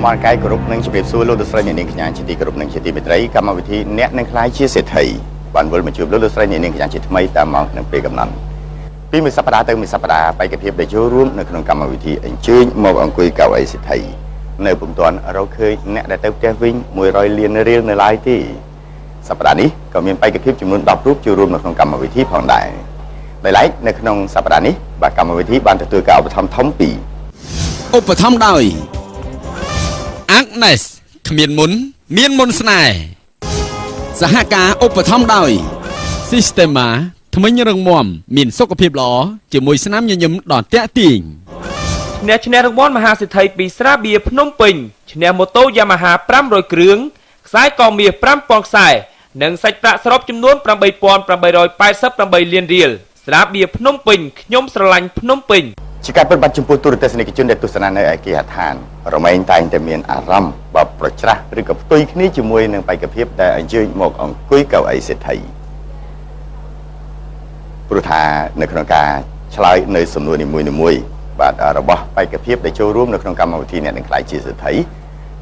មរកាយគ្រប់នឹងជម្រាបសួរលោកលោកស្រីអ្នកនាងកញ្ញាជាទីគោរពនិងជាទីមេត្រីកម្មវិធីអ្នកនឹងខ្លាយជាសេដ្ឋីបានវិលមកជួបលោកលោកស្រីអ្នកនាងកញ្ញាជាថ្មីតាមម៉ោងនិងពេលកំណត់ពីមួយសប្តាហ៍ទៅមួយសប្តាហ៍បេក្ខភាពដែលចូលរួមនៅក្នុងកម្មវិធីអញ្ជើញមកអង្គុយកៅអីសេដ្ឋីនៅពុំទាន់រកឃើញអ្នកដែលទៅផ្ទះវិញ100លានរៀលនៅឡើយទេសប្តាហ៍នេះក៏មានបេក្ខភាពចំនួន10រូបចូលរួមនៅក្នុងកម្មវិធីផងដែរដោយឡែកនៅក្នុងសប្តាហ៍នេះបាទកម្មវិធីបានទទួលការឧបត្ថម្ភធំពីឧបត្ថម្ភដោយAgnes គ្មានមុនមានមុនស្នេហ៍សហការឧបត្ថម្ភដោយ Systema ថ្មិញរឹងមាំមានសុខភាពល្អជាមួយស្នាមញញឹមដ៏ទាក់ទាញឈ្នះរង្វាន់មហាសិទ្ធិពីស្រាបៀរភ្នំពេញឈ្នះម៉ូតូ Yamaha 500គ្រឿងខ្សែកមាស 5000 ខ្សែនិងសាច់ប្រាក់សរុបចំនួន 8888 លានរៀលស្រាបៀរភ្នំពេញខ្ញុំស្រឡាញ់ភ្នំពេញជាការពិតបាត់ចំពោះទូរទស្សនិកជនដែលទស្សនានៅឯគេហដ្ឋានរមែងតែងតែមានអារម្មណ៍បើប្រច្រាស់ឬក៏ផ្ទុយគ្នាជាមួយនឹងបេក្ខភាពដែលអញ្ជើញមកអង្គុយកៅអីសេដ្ឋីព្រោះថានៅក្នុងការឆ្លើយនៅសំណួរនីមួយៗបាទរបស់បេក្ខភាពដែលចូលរួមនៅក្នុងកម្មវិធីអ្នកនឹងខ្លាយជាសេដ្ឋី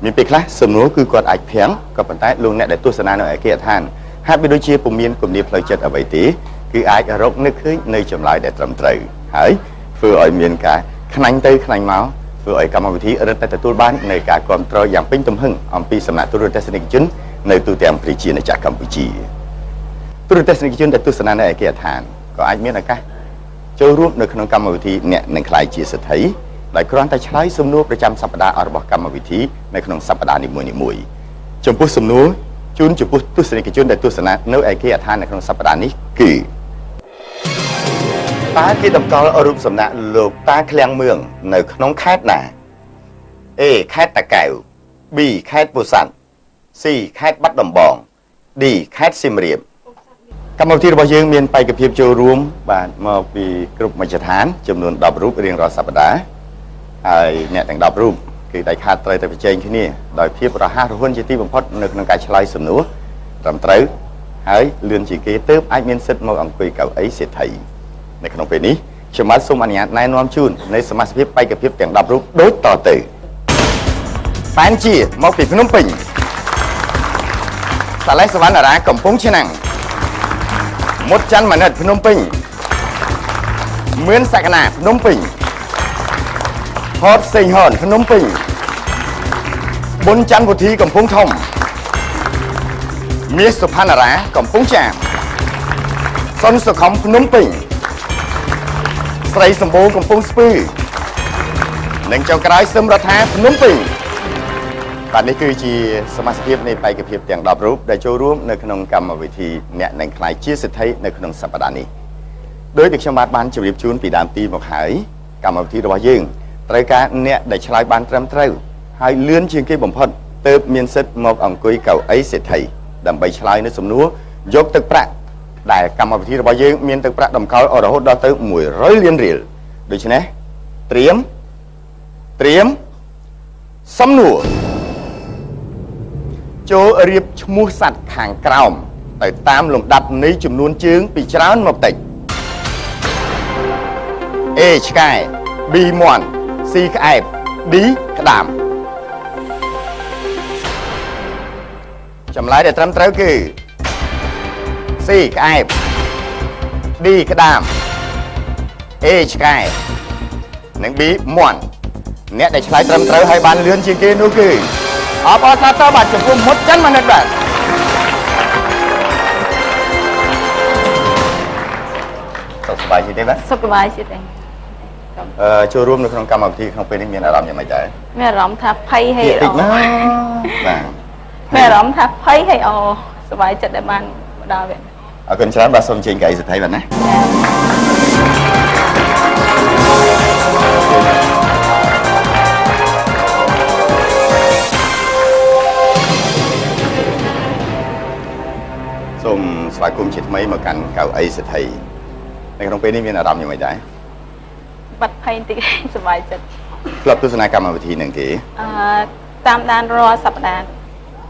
មានពេលខ្លះសំណួរគឺគាត់អាចភាំងក៏ប៉ុន្តែលោកអ្នកដែលទស្សនានៅឯគេហដ្ឋានហាក់បីដូចជាពុំមានគំនិតផ្លូវចិត្តអ្វីទេគឺអាចរកនឹកឃើញនៅចម្លើយដែលត្រឹមត្រូវហើយធ្វើឲ្យមានការខ្នាញ់ទៅខ្នាញ់មកធ្វើឲ្យកម្មវិធីរឹតតែទទួលបាននៅការគ្រប់គ្រងយ៉ាងពេញទំហឹងអំពីសំណាក់ទូរទស្សនិកជននៅទូទាំងប្រជាជាតិកម្ពុជាទូរទស្សនិកជនដែលទស្សនានៅឯគេហដ្ឋានក៏អាចមានឱកាសចូលរួមនៅក្នុងកម្មវិធីអ្នកនឹងខ្លាយជាសេដ្ឋីដោយគ្រាន់តែឆ្លើយសំណួរប្រចាំសប្តាហ៍របស់កម្មវិធីនៅក្នុងសប្តាហ៍នីមួយៗចំពោះសំណួរជូនចំពោះទស្សនិកជនដែលទស្សនានៅឯគេហដ្ឋាននៅក្នុងសប្តាហ៍នេះគឺតើគេតម្កល់រូបសំណាកលោកតាឃ្លាំងមឿងនៅក្នុងខេត្តណា A ខេត្តតាកែវ B ខេត្តពោធិ៍សាត់ C ខេត្តបាត់ដំបង D ខេត្តសៀមរាបកម្មវិធីរបស់យើងមានបេក្ខភាពចូលរួមបាទមកពីគ្រប់មជ្ឈដ្ឋានចំនួន10រូបរៀងរាល់សប្តាហ៍ហើយអ្នកទាំង10រូបគឺតែខាតត្រូវតែប្រជែងគ្នាដោយភាពរហ័សរហួនជាទីបំផុតនៅក្នុងការឆ្លើយសំណួរត្រឹមត្រូវហើយលឿនជាងគេទើបអាចមានសិទ្ធិមកអង្គុយកៅអីសេដ្ឋីនៅក្នុងពេលនេះខ្ញុំបាទសូមអនុញ្ញាតណែនាំជូននៃសមាជិកបេក្ខភាពទាំង10រូបដូចតទៅប៉ែនជាមកពីភ្នំពេញសាឡេសវណ្ណារាកំពង់ឆ្នាំងមុតច័ន្ទម៉ានិតភ្នំពេញមឿនសក្កណាភ្នំពេញហតសេងហនភ្នំពេញប៊ុនច័ន្ទវុធីកំពង់ធំមាសសុផាណារាកំពង់ចាមសុនសុខុមភ្នំពេញស្រីសម្បូរកំពង់ស្ពឺនិងចុងក្រោយសឹមរដ្ឋាភ្នំពេញបាទនេះគឺជាសមាជិកនៃបេក្ខភាពទាំង10រូបដែលចូលរួមនៅក្នុងកម្មវិធីអ្នកនឹងខ្លាយជាសេដ្ឋីនៅក្នុងសប្តាហ៍នេះដោយដែលខ្ញុំបានជម្រាបជូនពីដើមទីមកហើយកម្មវិធីរបស់យើងត្រូវការអ្នកដែលឆ្លើយបានត្រឹមត្រូវហើយលឿនជាងគេបំផុតទើបមានសិទ្ធិមកអង្គុយកៅអីសេដ្ឋីដើម្បីឆ្លើយនៅសំណួរយកទឹកប្រាក់ដែលកម្មវិធីរបស់យើងមានទឹកប្រាក់តម្កល់រហូតដល់ទៅ100លានរៀលដូច្នេះត្រៀមសំណួរចូលរៀបឈ្មោះសត្វខាងក្រោមទៅតាមលំដាប់នៃចំនួនជើងពីច្រើនមកតិច A ឆ្កែ B មាន់ C ក្អែប D ក្តាមចម្លើយដែលត្រឹមត្រូវគឺ C ក្អែប D ក្តាម A ឆ្កែនិង B មាន់អ្នកដែលឆ្លើយត្រឹមត្រូវហើយបានលឿនជាងគេនោះគឺអបអរសាទរបាទចំពោះមុតច័ន្ទម៉ានិតបាទសុខសប្បាយទេបាទសុខសប្បាយទេចូលរួមនៅក្នុងកម្មវិធីក្នុងពេលនេះមានអារម្មណ៍យ៉ាងម៉េចដែរមានអារម្មណ៍ថាភ័យហើយតិចណាបាទមានអារម្មណ៍ថាភ័យហើយសប្បាយចិត្តដែលបានមកដល់វិញអរគុណច្រើនបាទសូមជើញកៅអីសេដ្ឋីបាទណាសូមស្វាគមន៍ជាថ្មីមកកាន់កៅអីសេដ្ឋីនៅក្នុងពេលនេះមានអារម្មណ៍យ៉ាងម៉េចដែរបាត់ភ័យតិចសប្បាយចិត្តធ្លាប់ទស្សនាកម្មវិធីនឹងទេតាមដានរាល់សប្តាហ៍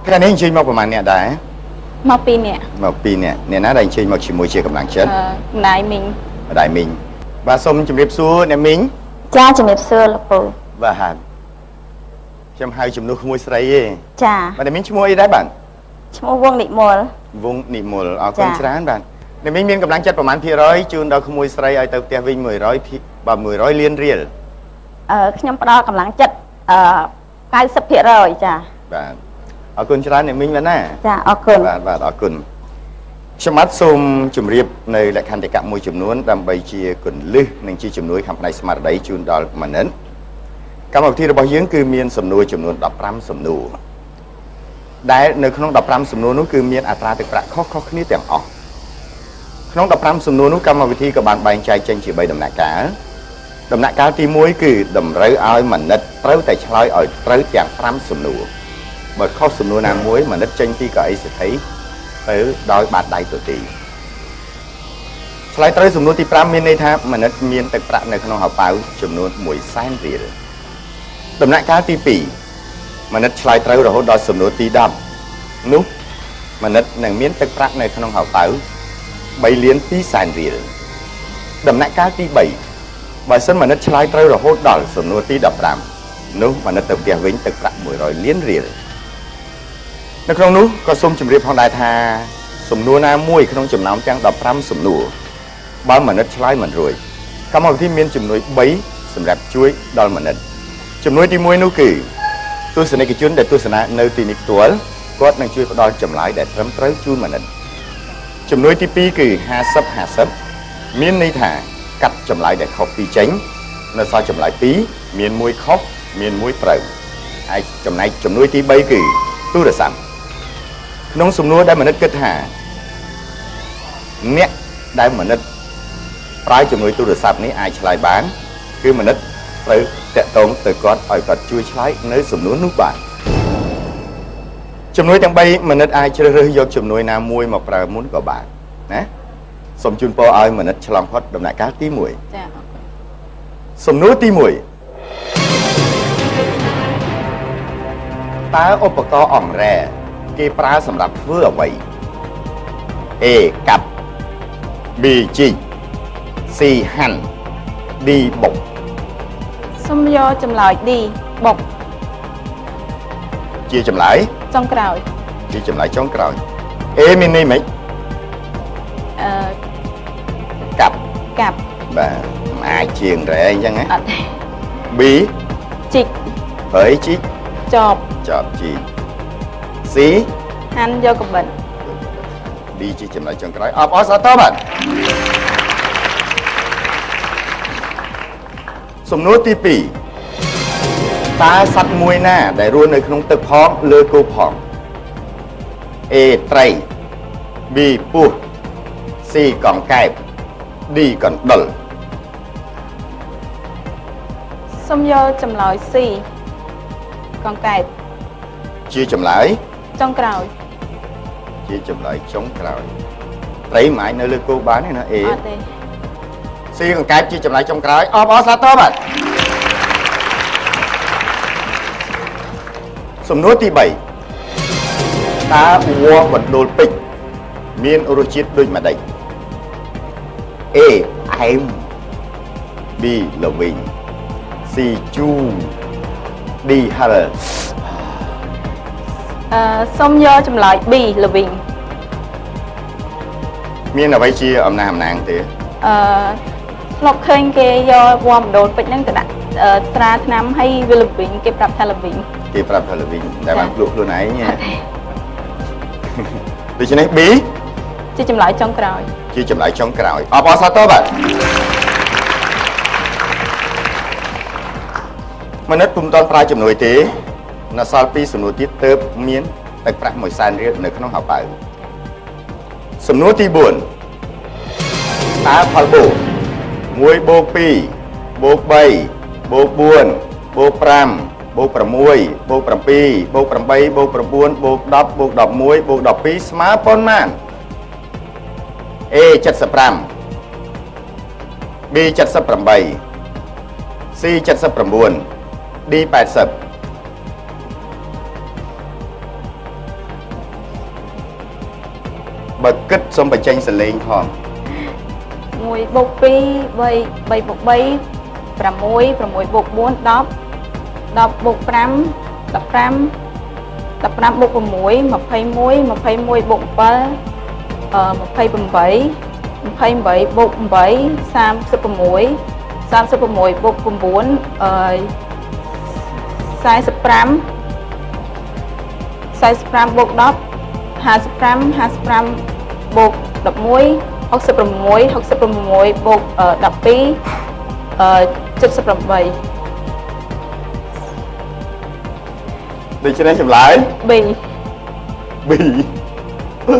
ថ្ងៃនេះអញ្ជើញមកប្រហែលអ្នកដែរមក2នាក់អ្នកណាដែលអញ្ជើញមកជាមួយជាកម្លាំងចិត្តម្ដាយមីងបាទសូមជម្រាបសួរអ្នកមីងចាជម្រាបសួរលោកពូបាទ ខ្ញុំហៅជំនួសក្មួយស្រីទេ ចា បាទមានឈ្មោះអីដែរបាទ ឈ្មោះវងនិមល វងនិមលអរគុណច្រើនបាទអ្នកមីងមានកម្លាំងចិត្តប្រមាណភាគរយជូនដល់ក្មួយស្រីឲ្យទៅផ្ទះវិញ100បាទ100លានរៀល ខ្ញុំផ្ដល់កម្លាំងចិត្ត90%ចា បាទអរគុណច្រើនអ្នកមីងបាទណា ចាអរគុណ បាទអរគុណខ្ញុំបាទសូមជម្រាបនៅលក្ខន្តិកៈមួយចំនួនដើម្បីជាគន្លឹះនិងជាជំនួយខាងផ្នែកស្មារតីជូនដល់មនិនកម្មវិធីរបស់យើងគឺមានសំណួរចំនួន15សំណួរដែលនៅក្នុង15សំណួរនោះគឺមានអត្រាទឹកប្រាក់ខុសៗគ្នាទាំងអស់ក្នុង15សំណួរនោះកម្មវិធីក៏បានបែងចែកចេញជា3ដំណាក់កាលដំណាក់កាលទី1គឺតម្រូវឲ្យមនិតត្រូវតែឆ្លើយឲ្យត្រូវទាំង5សំណួរបើខុសសំណួរណាមួយមនិតចេញពីកៅអីសេដ្ឋីទៅដោយបាតដៃទទីឆ្លើយត្រូវសំណួរទី5មានន័យថាមនិតមានទឹកប្រាក់នៅក្នុងហោប៉ៅចំនួន100,000រៀលដំណាក់កាលទី2មនិតឆ្លើយត្រូវរហូតដល់សំណួរទី10នោះមនិតនឹងមានទឹកប្រាក់នៅក្នុងហោប៉ៅ3,200,000រៀលដំណាក់កាលទី3បើសិនមនិតឆ្លើយត្រូវរហូតដល់សំណួរទី15នោះមនិតទៅផ្ទះវិញទឹកប្រាក់100លានរៀលនៅក្នុងនោះក៏សូមជម្រាបផងដែរថាសំណួរណាមួយក្នុងចំណោមទាំង15សំណួរបើមនិតឆ្លើយមិនរួចកម្មវិធីមានជំនួយ3សម្រាប់ជួយដល់មនិតជំនួយទី1នោះគឺទស្សនិកជនដែលទស្សនានៅទីនេះផ្ទាល់គាត់នឹងជួយផ្ដល់ចម្លើយដែលត្រឹមត្រូវជូនមនិតជំនួយទី2គឺ50-50មានន័យថាកាត់ចម្លើយដែលខុសពីចេញនៅសល់ចម្លើយ2មានមួយខុសមានមួយត្រូវហើយចំណែកជំនួយទី3គឺទូរស័ព្ទក្នុងសំណួរដែលមនិតគិតថាអ្នកដែលមនិតប្រើជំនួយទូរស័ព្ទនេះអាចឆ្លើយបានគឺមនិតត្រូវតាក់ទងទៅគាត់ឲ្យគាត់ជួយឆ្លើយនៅសំណួរនោះបានជំនួយទាំង3មនិតអាចជ្រើសរើសយកជំនួយណាមួយមកប្រើមុនក៏បានណាសូមជូនពរឲ្យមនិតឆ្លងផុតដំណាក់កាលទី1 ចា សំណួរទី1តើឧបករណ៍អង្រែគេប្រើសម្រាប់ធ្វើអ្វី A កាប់ B ជីក C ហាន់ D បុក សូមយកចម្លើយ D បុក ជាចម្លើយ ចុងក្រោយ ជាចម្លើយចុងក្រោយ A មានន័យម៉េច កាប់ កាប់ បាទអាចជាងរ៉ែអញ្ចឹងណា អត់ទេ B ជីក ហើយជីក ចប ចប់ជីក C ហាន់យកកបិត D ជាចម្លើយចុងក្រោយអបអរសាទរបាទសំណួរទី2តើសត្វមួយណាដែលរស់នៅក្នុងទឹកផងលើគោផង A ត្រី B ពស់ C កង្កែប D កណ្ដុរ សូមយកចម្លើយ C កង្កែប ជាចម្លើយ ចុងក្រោយ ជាចម្លើយចុងក្រោយត្រីមិនអាចនៅលើគោបានទេណា A អត់ទេ C កង្កែបជាចម្លើយចុងក្រោយអបអរសាទរបាទសំណួរទី3តើវល្លិបណ្ដូលពេជ្រមានរសជាតិដូចម្ដេច A អែម B ល្វីង C ជូរ D ហឹរ សូមយកចម្លើយ B ល្វីង មានអ្វីជាអំណះអំណាងទេ ធ្លាប់ឃើញគេយកវល្លិបណ្ដូលពេជ្រហ្នឹងទៅដាក់ត្រាថ្នាំឲ្យវាល្វីងគេប្រាប់ថាល្វីង គេប្រាប់ថាល្វីងតែបានភ្លក់ខ្លួនឯង អត់ទេ ដូច្នេះ B ជាចម្លើយចុងក្រោយ ជាចម្លើយចុងក្រោយអបអរសាទរបាទមនិតពុំទាន់ប្រើជំនួយទេនៅសល់2សំណួរទៀតទើបមានទឹកប្រាក់100,000រៀលនៅក្នុងហោប៉ៅសំណួរទី4តើផលបូក1បូក2បូក3បូក4បូក5បូក6បូក7បូក8បូក9បូក10បូក11បូក12ស្មើប៉ុន្មាន A 75 B 78 C 79 D 80បើគិតសូមបញ្ចេញសលេងផង1បូក2 3បូក3 6 6បូក4 10 10បូក5 15 បូក 6 21 21បូក 7 28 28បូក 8 36 36បូក 9 45 45បូក 10 55 55បូក 11 66 66បូក 12 78 ដូច្នេះចម្លើយ B B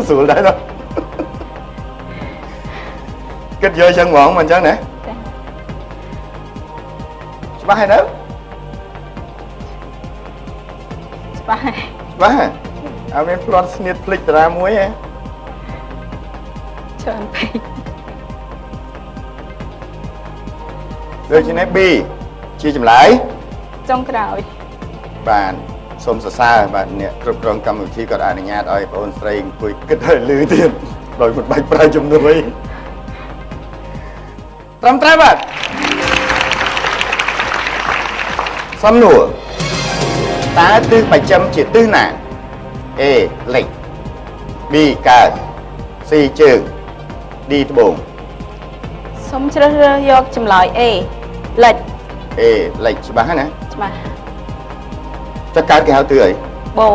ស្រួលដែរដល់គិតយកចឹងហ្មងមិនអញ្ចឹងណាច្បាស់ហើយនៅ ច្បាស់ហើយ ច្បាស់ហើយអត់មានផ្្លាត់ស្នៀតភ្លេចតារាមួយហ៎ ច្រើនពេក ដូច្នេះ B ជាចម្លើយ ចុងក្រោយ បាទសូមសរសើរបាទអ្នកគ្រប់គ្រងកម្មវិធីក៏អនុញ្ញាតឲ្យបងអូនស្រីអង្គុយគិតឲ្យលឺទៀតដោយមិនបាច់ប្រើជំនួយត្រឹមត្រូវបាទសំណួរតើទិសបច្ចឹមជាទិសណា A លិច B កើត C ជើង D ត្បូង សូមជ្រើសរើសយកចម្លើយ A លិច A លិចច្បាស់ហើយណា ច្បាស់ ចុះកើតគេហៅទិសអី បូ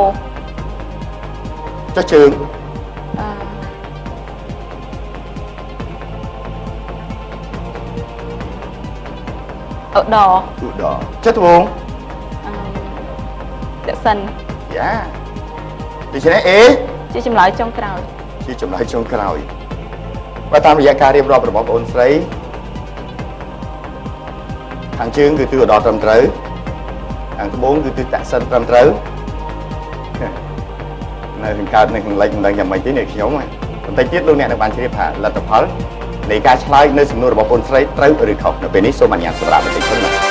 ចុះជើង ឧត្តរ ឧត្តរចុះត្បូង តសិន យ៉ាដូច្នេះ A ជាចម្លើយចុងក្រោយ ជាចម្លើយចុងក្រោយបើតាមរយៈការរៀបរាប់របស់បងអូនស្រីខាងជើងគឺទិសឧត្តរត្រឹមត្រូវខាងត្បូងគឺទិសតសិនត្រឹមត្រូវនៅខាងកើតនៅខាងលិចមិនដឹងយ៉ាងម៉េចទេនេះខ្ញុំបន្តិចទៀតលោកអ្នកនឹងបានជ្រាបថាលទ្ធផលនៃការឆ្លើយនៅសំណួររបស់បងអូនស្រីត្រូវឬខុសនៅពេលនេះសូមអនុញ្ញាតសម្រាប់បន្តិចសិនបាទ